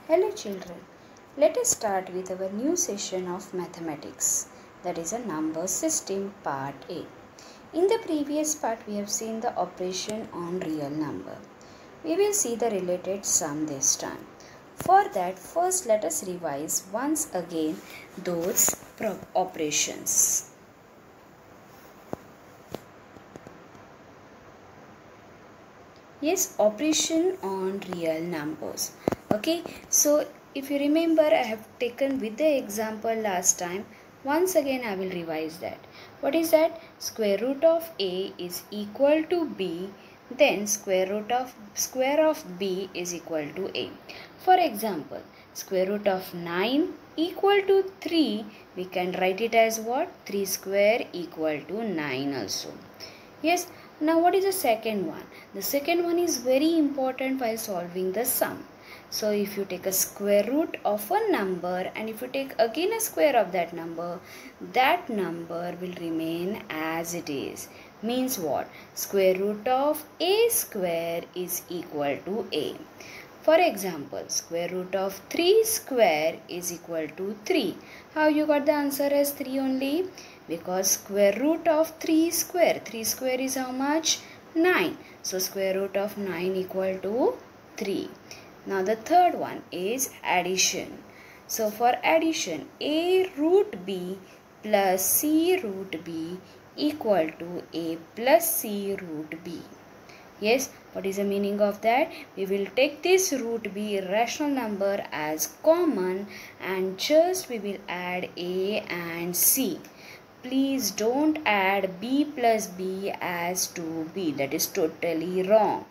Hello children, let us start with our new session of mathematics, that is a number system part A. In the previous part we have seen the operation on real number. We will see the related sum this time. For that, first let us revise once again those operations. Yes, operation on real numbers. Okay, so if you remember, I have taken with the example last time. Once again I will revise that. What is that? Square root of a is equal to b, then square of b is equal to a. For example, square root of 9 equal to 3, we can write it as what? 3 square equal to 9 also. Yes, now what is the second one? The second one is very important while solving the sum. So if you take a square root of a number and if you take again a square of that number will remain as it is. Means what? Square root of a square is equal to a. For example, square root of 3 square is equal to 3. How you got the answer as 3 only? Because square root of 3 square is how much? 9. So square root of 9 equal to 3. Now the third one is addition. So for addition, a root b plus c root b equal to a plus c root b. Yes, what is the meaning of that? We will take this root b rational number as common and just we will add a and c. Please don't add b plus b as 2b. That is totally wrong.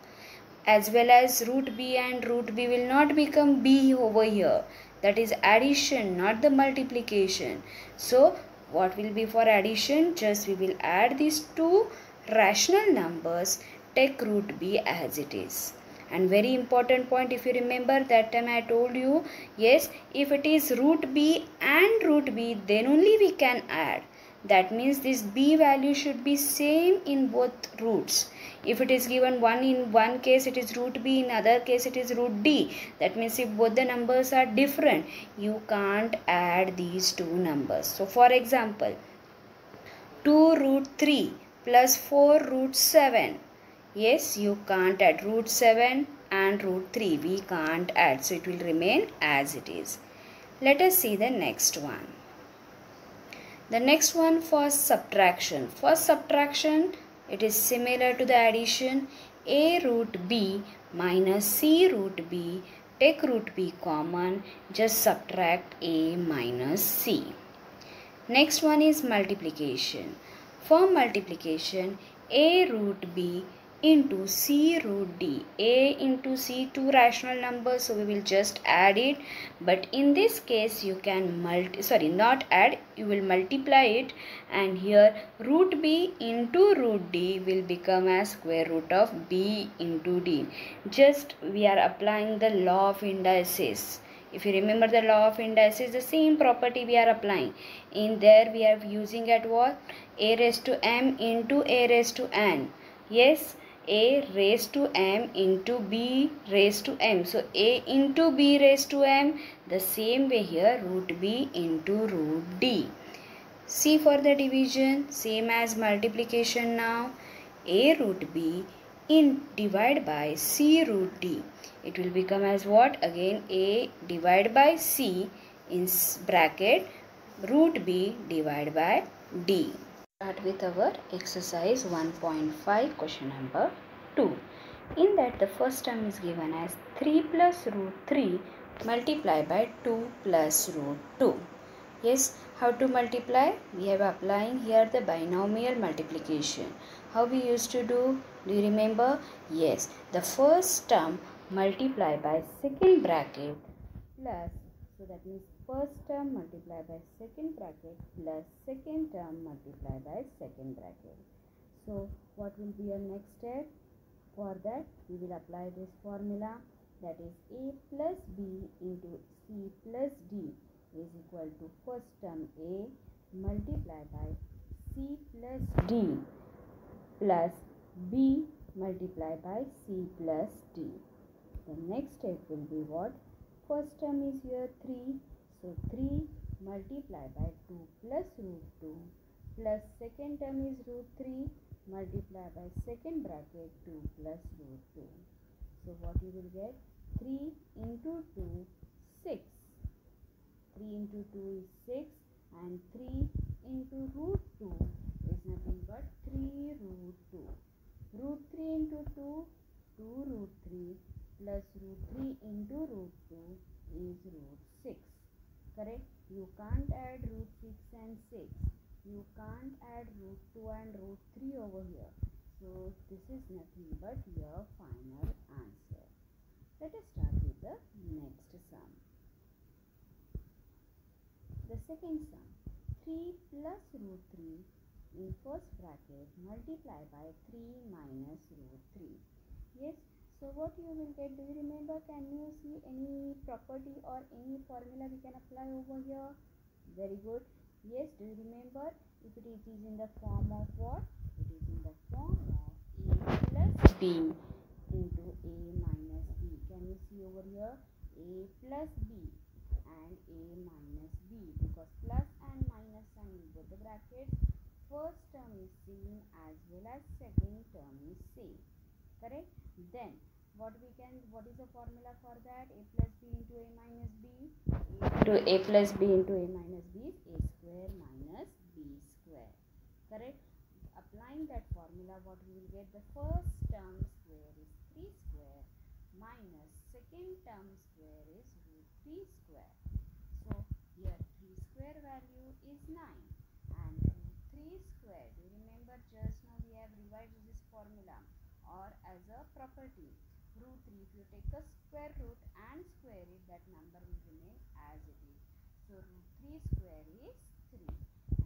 As well as root b and root b will not become b over here. That is addition, not the multiplication. So what will be for addition? Just we will add these two rational numbers, take root b as it is. And very important point, if you remember that time I told you, yes, if it is root b and root b, then only we can add. That means this b value should be same in both roots. If it is given 1 in one case it is root b, in other case it is root d. That means if both the numbers are different, you can't add these two numbers. So for example, 2 root 3 plus 4 root 7. Yes, you can't add root 7 and root 3. We can't add. So it will remain as it is. Let us see the next one. The next one for subtraction. For subtraction, it is similar to the addition. A root b minus c root b. Take root b common. Just subtract a minus c. Next one is multiplication. For multiplication, a root b into c root d. A into c, two rational numbers, so we will just add it. But in this case you can not add, you will multiply it, and here root b into root d will become as square root of b into d. Just we are applying the law of indices. If you remember the law of indices, the same property we are applying. In there we are using at what? A raised to m into a raised to n. Yes, a raised to m into b raised to m. So a into b raised to m. The same way here, root b into root d. C for the division, same as multiplication now. A root b divided by c root d. It will become as what? Again a divided by c in bracket root b divided by d. Start with our exercise 1.5 question number 2. In that the first term is given as 3 plus root 3 multiplied by 2 plus root 2. Yes, how to multiply? We have applying here the binomial multiplication. How we used to do? Do you remember? Yes, the first term multiplied by second bracket plus, so that means first term multiplied by second bracket plus second term multiplied by second bracket. So what will be your next step? For that we will apply this formula, that is a plus b into c plus d is equal to first term a multiplied by c plus d plus b multiplied by c plus d. The next step will be what? first term is here 3. So 3 multiplied by 2 plus root 2 plus second term is root 3 multiplied by second bracket 2 plus root 2. So what you will get? 3 into 2, 6. 3 into 2 is 6 and 3 into root 2 is nothing but 3 root 2. Root 3 into 2, 2 root 3 plus root 3 into root 2 is root 6. Correct? You can't add root 6 and 6. You can't add root 2 and root 3 over here. So this is nothing but your final answer. Let us start with the next sum. The second sum, 3 plus root 3 in first bracket multiplied by 3 minus root 3. Yes, so what you will get? Do you remember? Can you see any property or any formula we can apply over here? Very good. Yes, do you remember? If it is in the form of what? It is in the form of a plus b into a minus b. Can you see over here? A plus b and a minus b, because plus and minus sign in both the brackets. First term is same as well as second term is same. Correct? Then what is the formula for that? A plus b into a minus b. A plus b into a minus b is a square minus b square. Correct? Applying that formula, what we will get? The first term square is 3 square minus second term square is root 3 square. So here 3 square value is 9 and root 3 square. Do you remember just now we have revised this formula or as a property? Root 3, if you take a square root and square it, that number will remain as it is. So root 3 square is 3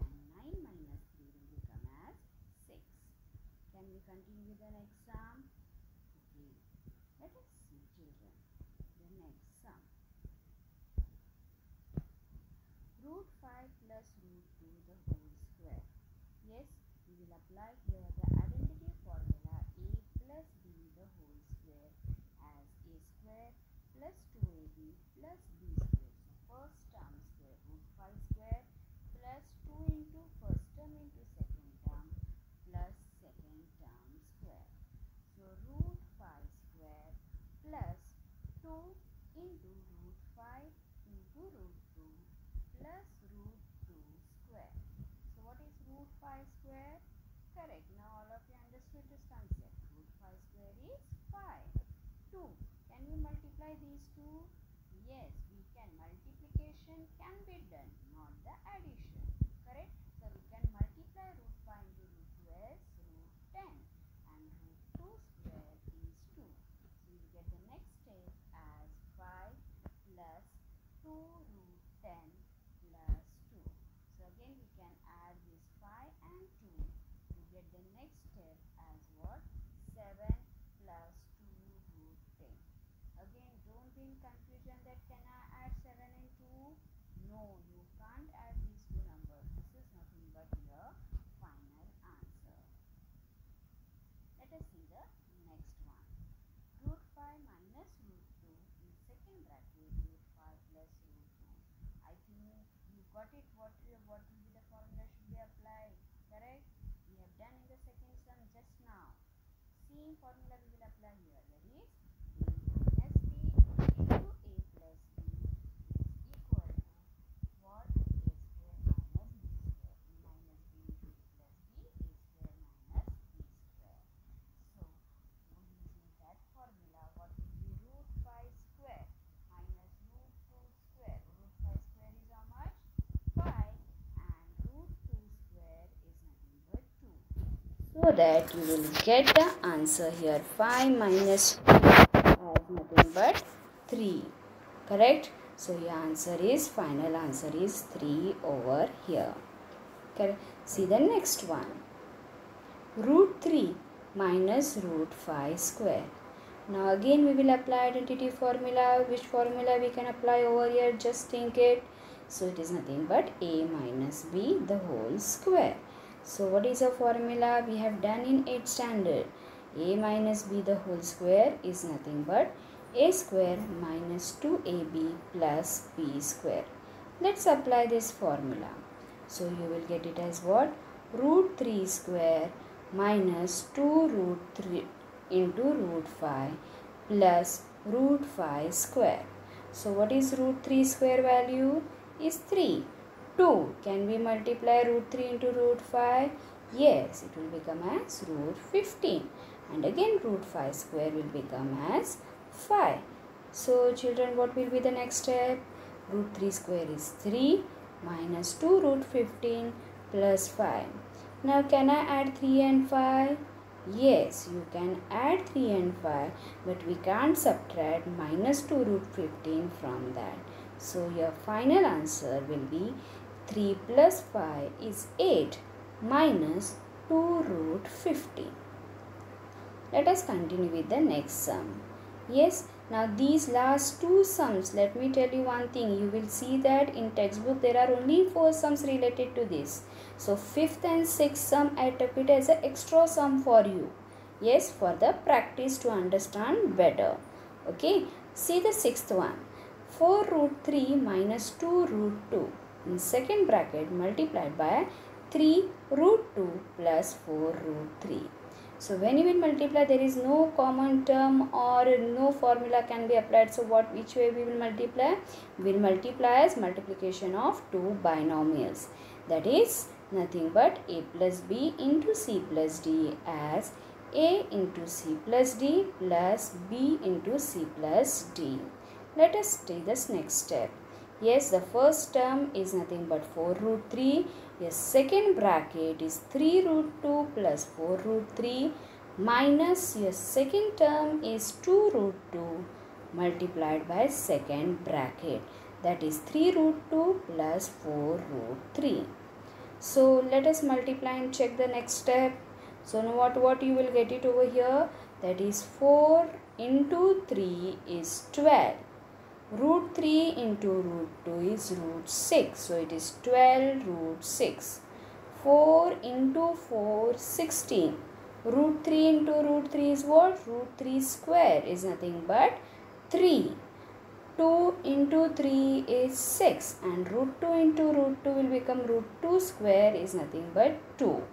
and 9 minus 3 will become as 6. Can we continue with the next sum? Okay. Let us see, children, the next sum. Root 5 plus root 2 the whole square. Yes, we will apply here the identity formula a plus b the whole square as a square plus 2ab plus b square. So first term square root 5 square plus 2 into first term into second term plus second term square. So root 5 square plus 2 into root 5 into root 2 plus root 2 square. So what is root 5 square? Correct. Now all of you understood this concept. Root 5 square is 5. 2. Can we multiply these two? Yes, we can. Multiplication can be done, not the addition. Correct? So we can multiply root 5 into root 2 as root 10 and root 2 square is 2. So you get the next step as 5 plus 2 root 10 plus 2. So again we can add this 5 and 2 to get the next step as what? 7 plus 2 root 10. Again, don't be in confusion that can I add 7 and 2? No, you can't add these two numbers. This is nothing but your final answer. Let us see the next one. Root 5 minus root 2 in second bracket root 5 plus root 2. I think you got it. What will be the formula should be applied? Correct? We have done in the second sum just now. Same formula we will apply here. That is a minus b into a plus b is equal to what? A square minus b square. A minus b into a plus b, a square minus b square. So using that formula, what will be root 5 square minus root 2 square? Root 5 square is how much? 5 and root 2 square is nothing but 2. So that you will get the answer here. 5 minus 2 as nothing but 3. Correct? So your answer is, final answer is 3 over here. Correct? See the next one. Root 3 minus root 5 square. Now again we will apply identity formula. Which formula we can apply over here? Just think it. So it is nothing but a minus b the whole square. So what is the formula we have done in 8th standard? A minus b the whole square is nothing but a square minus 2ab plus b square. Let's apply this formula. So you will get it as what? Root 3 square minus 2 root 3 into root 5 plus root 5 square. So what is root 3 square value? Is 3. 2. Can we multiply root 3 into root 5? Yes, it will become as root 15. And again root 5 square will become as 5. So children, what will be the next step? Root 3 square is 3 minus 2 root 15 plus 5. Now can I add 3 and 5? Yes, you can add 3 and 5, but we can't subtract minus 2 root 15 from that. So your final answer will be 3 plus 5 is 8 minus 2 root 15. Let us continue with the next sum. Yes, now these last two sums, let me tell you one thing. You will see that in textbook there are only 4 sums related to this. So 5th and 6th sum I took it as an extra sum for you. Yes, for the practice to understand better. Okay, see the 6th one. 4 root 3 minus 2 root 2 in second bracket multiplied by 3 root 2 plus 4 root 3. So when you will multiply, there is no common term or no formula can be applied. So which way we will multiply? We will multiply as multiplication of two binomials. That is nothing but a plus b into c plus d as a into c plus d plus b into c plus d. Let us take this next step. Yes, the first term is nothing but 4 root 3. Yes, second bracket is 3 root 2 plus 4 root 3 minus your second term is 2 root 2 multiplied by second bracket. That is 3 root 2 plus 4 root 3. So let us multiply and check the next step. So now what you will get it over here? That is 4 into 3 is 12. Root 3 into root 2 is root 6. So it is 12 root 6. 4 into 4, 16. Root 3 into root 3 is what? Root 3 square is nothing but 3. 2 into 3 is 6. And root 2 into root 2 will become root 2 square is nothing but 2.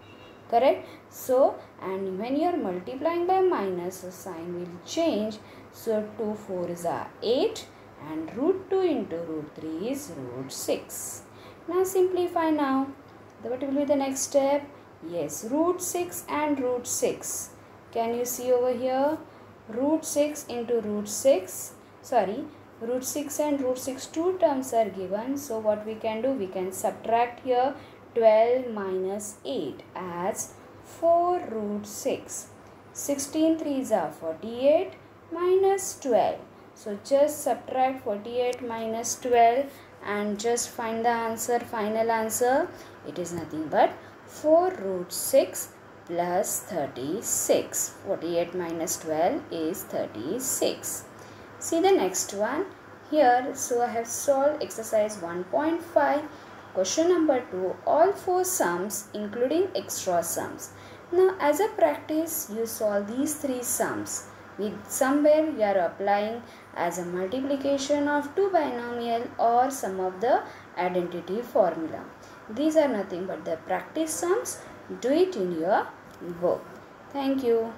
Correct? So, and when you are multiplying by minus, the sign will change. So, 2 4s are 8. And root 2 into root 3 is root 6. Now simplify now. What will be the next step? Yes, root 6 and root 6. Can you see over here? Root 6 into root 6. Sorry, root 6 and root 6 two terms are given. So what we can do? We can subtract here 12 minus 8 as 4 root 6. 16 3s are 48 minus 12. So just subtract 48 minus 12 and just find the answer, final answer. It is nothing but 4 root 6 plus 36. 48 minus 12 is 36. See the next one here. So I have solved exercise 1.5. Question number 2. All 4 sums including extra sums. Now as a practice, you solve these 3 sums. With somewhere you are applying as a multiplication of two binomial or some of the identity formula. These are nothing but the practice sums. Do it in your book. Thank you.